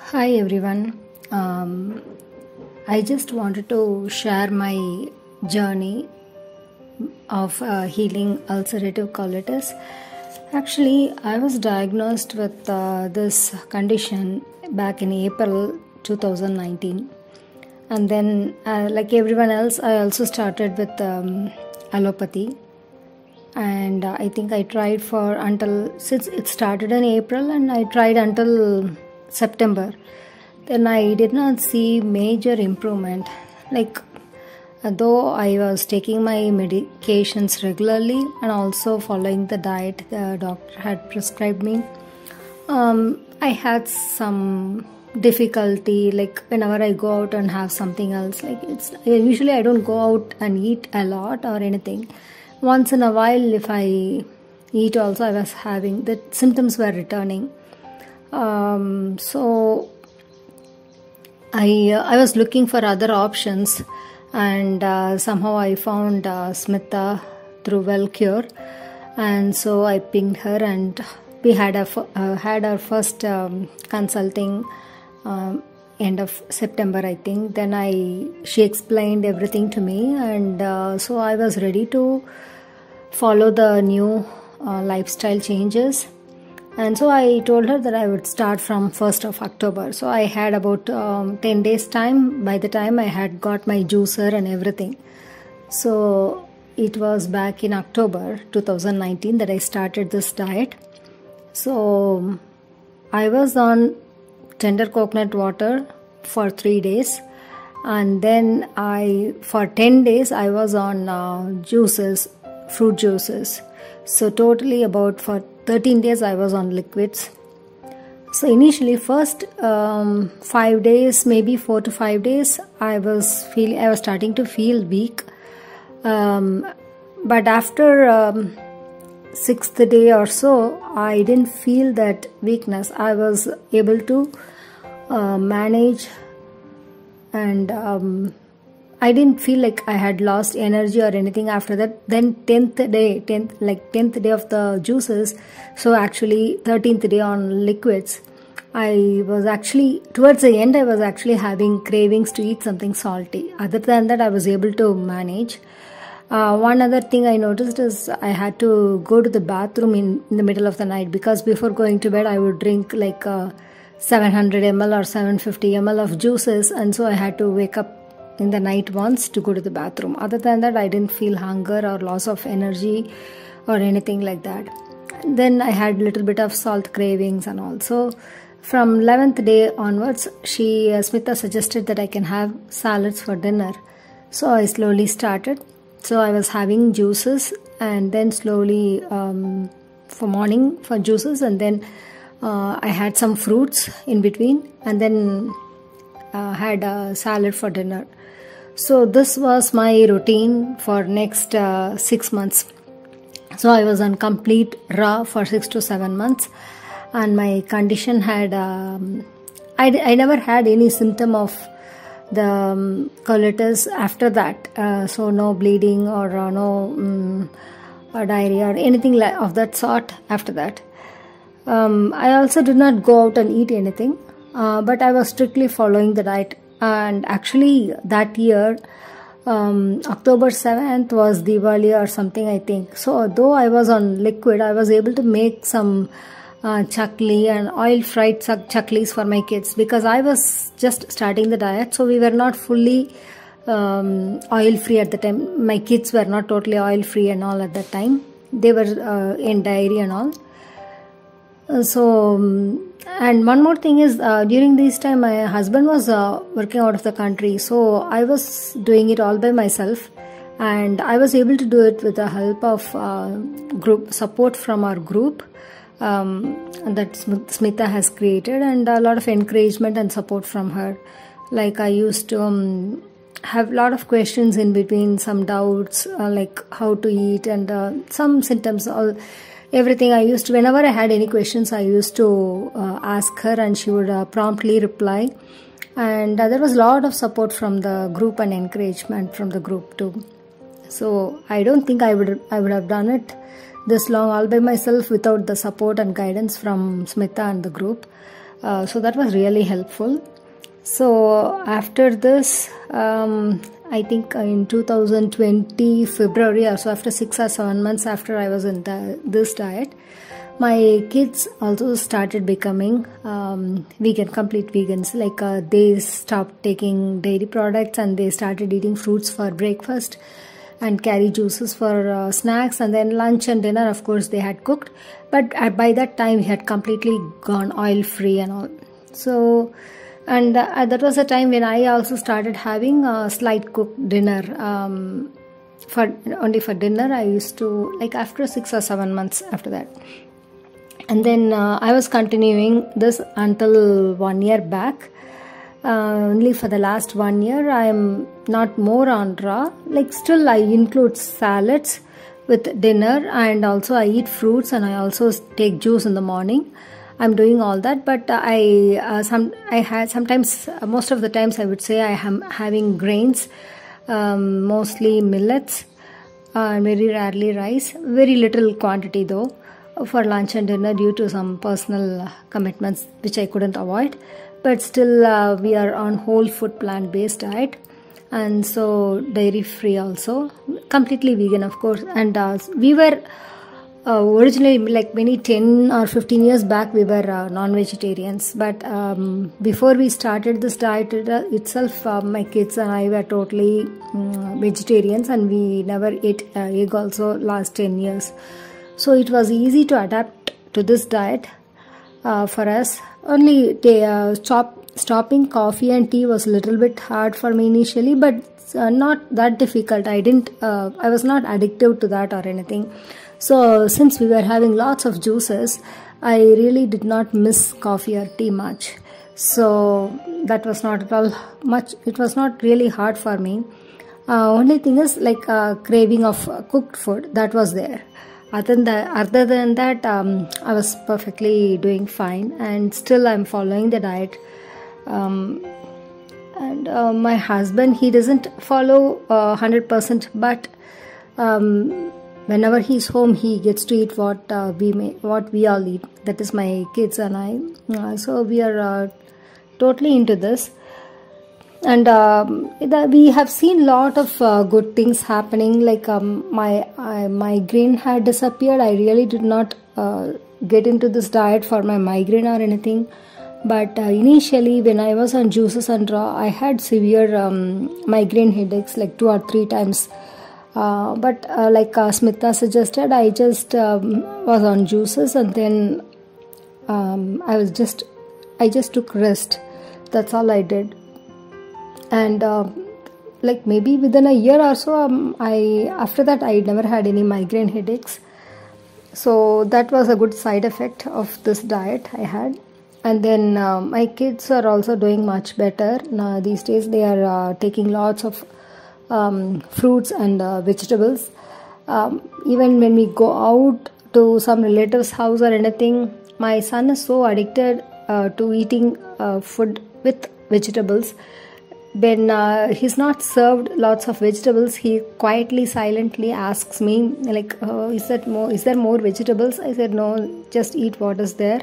Hi everyone. I just wanted to share my journey of healing ulcerative colitis. Actually, I was diagnosed with this condition back in April 2019, and then, like everyone else, I also started with allopathy. And I think I tried for until since it started in April, and I tried until September. Then I did not see major improvement. Like, though I was taking my medications regularly and also following the diet the doctor had prescribed me, I had some difficulty. Like whenever I go out and have something else, like it's usually I don't go out and eat a lot or anything. Once in a while, if I eat also, I was having the symptoms were returning. So I was looking for other options, and somehow I found Smita through WellCure, and so I pinged her, and we had our first consulting end of September, I think. Then she explained everything to me, and so I was ready to follow the new lifestyle changes. And so I told her that I would start from 1st of October. So I had about 10 days time by the time I had got my juicer and everything. So it was back in October 2019 that I started this diet. So I was on tender coconut water for 3 days. And then for 10 days, I was on juices, fruit juices. So totally about for 13 days I was on liquids. So initially first 5 days, maybe 4 to 5 days, I was starting to feel weak. But after 6th day or so, I didn't feel that weakness. I was able to manage, and I didn't feel like I had lost energy or anything after that. Then 10th day of the juices, so actually 13th day on liquids, I was actually, towards the end, I was actually having cravings to eat something salty. Other than that, I was able to manage. One other thing I noticed is I had to go to the bathroom in the middle of the night, because before going to bed, I would drink like 700 ml or 750 ml of juices, and so I had to wake up in the night once to go to the bathroom. Other than that, I didn't feel hunger or loss of energy or anything like that. Then I had little bit of salt cravings and all. So from 11th day onwards, Smita suggested that I can have salads for dinner. So I slowly started. So I was having juices, and then slowly for morning for juices, and then I had some fruits in between, and then had a salad for dinner. So this was my routine for next 6 months. So I was on complete raw for 6 to 7 months, and my condition had I never had any symptom of the colitis after that. So no bleeding or no diarrhea or anything of that sort after that. I also did not go out and eat anything, but I was strictly following the diet. And actually that year, October 7th was Diwali or something, I think. So though I was on liquid, I was able to make some chakli and oil fried chaklis for my kids, because I was just starting the diet. So we were not fully oil free at the time. My kids were not totally oil free and all at that time. They were in dairy and all. And one more thing is, during this time my husband was working out of the country, so I was doing it all by myself, and I was able to do it with the help of group support from our group that Smita has created, and a lot of encouragement and support from her. Like I used to have a lot of questions in between, some doubts like how to eat, and some symptoms, everything. I used to, whenever I had any questions, I used to ask her, and she would promptly reply. And there was a lot of support from the group and encouragement from the group too. So I don't think I would have done it this long all by myself without the support and guidance from Smita and the group. So that was really helpful. So after this, I think in 2020 February, or so, after 6 or 7 months after I was in this diet, my kids also started becoming vegan, complete vegans. Like they stopped taking dairy products and they started eating fruits for breakfast and carry juices for snacks, and then lunch and dinner, of course, they had cooked. But by that time, we had completely gone oil free and all. So, and that was a time when I also started having a slight cooked dinner. Only for dinner, I used to, like, after 6 or 7 months after that. And then I was continuing this until 1 year back. Only for the last 1 year, I am not more on raw. Like, still I include salads with dinner, and also I eat fruits, and I also take juice in the morning. I'm doing all that, but sometimes, most of the times, I would say I am having grains, mostly millets, very rarely rice, very little quantity though, for lunch and dinner due to some personal commitments which I couldn't avoid. But still, we are on whole food plant-based diet, and so dairy free also, completely vegan, of course. And we were originally, like many 10 or 15 years back, we were non-vegetarians. But before we started this diet itself, my kids and I were totally vegetarians, and we never ate egg also last 10 years. So it was easy to adapt to this diet for us. Only stopping coffee and tea was a little bit hard for me initially, but not that difficult. I was not addictive to that or anything. So since we were having lots of juices, I really did not miss coffee or tea much. So that was not at all much. It was not really hard for me. Only thing is, like, craving of cooked food, that was there. Other than that, I was perfectly doing fine, and still I'm following the diet. And my husband, he doesn't follow 100%, but whenever he's home, he gets to eat what we all eat. That is my kids and I. So we are totally into this. And we have seen lot of good things happening. Like my migraine had disappeared. I really did not get into this diet for my migraine or anything. But initially, when I was on juices and raw, I had severe migraine headaches, like 2 or 3 times. But like Smita suggested, I just was on juices, and then I just took rest. That's all I did. And like maybe within a year or so, after that I never had any migraine headaches. So that was a good side effect of this diet I had. And then my kids are also doing much better. Now, these days they are taking lots of fruits and vegetables. Even when we go out to some relative's house or anything, my son is so addicted to eating food with vegetables. When he's not served lots of vegetables, he quietly, silently asks me, like, is there more vegetables? I said, no, just eat what is there.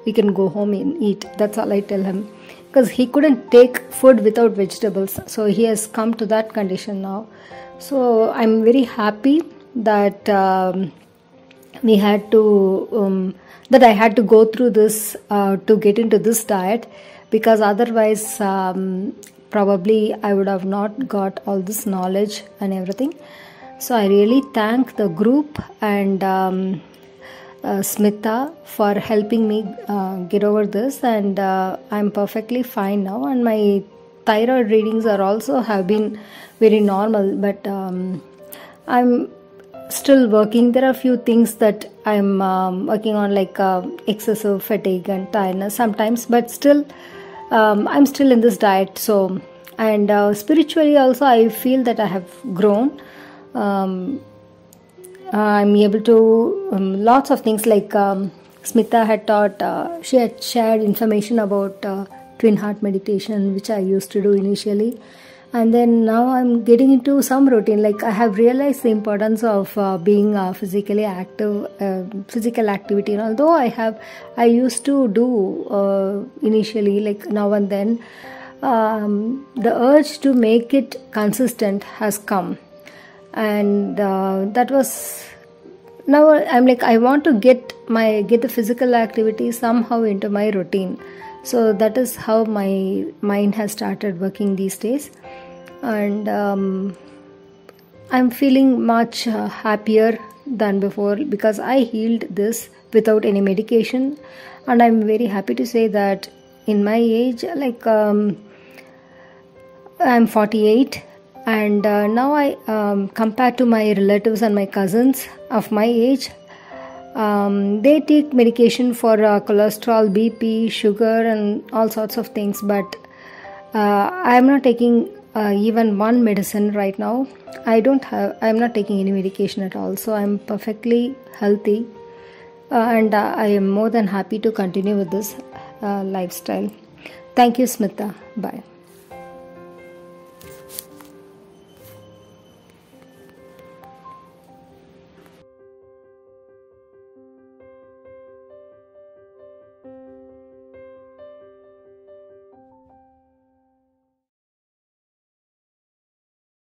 We can go home and eat. That's all I tell him. Because he couldn't take food without vegetables. So he has come to that condition now. So I'm very happy that I had to go through this to get into this diet, because otherwise probably I would have not got all this knowledge and everything. So I really thank the group and Smita for helping me get over this, and I'm perfectly fine now, and my thyroid readings have been very normal, but I'm still working. There are a few things that I'm working on, like excessive fatigue and tiredness sometimes, but still I'm still in this diet. So, and spiritually also I feel that I have grown. I'm able to lots of things, like Smita had taught, she had shared information about twin heart meditation, which I used to do initially, And then now I'm getting into some routine. Like I have realized the importance of being physically active, physical activity. And although I used to do initially, like now and then, the urge to make it consistent has come, and that was. Now I'm like, I want to get the physical activity somehow into my routine. So that is how my mind has started working these days. And I'm feeling much happier than before because I healed this without any medication. And I'm very happy to say that in my age, like I'm 48, and now I compared to my relatives and my cousins of my age, they take medication for cholesterol, BP, sugar, and all sorts of things, but I am not taking even one medicine right now. I am not taking any medication at all, so I am perfectly healthy, and I am more than happy to continue with this lifestyle. Thank you, Smita. Bye.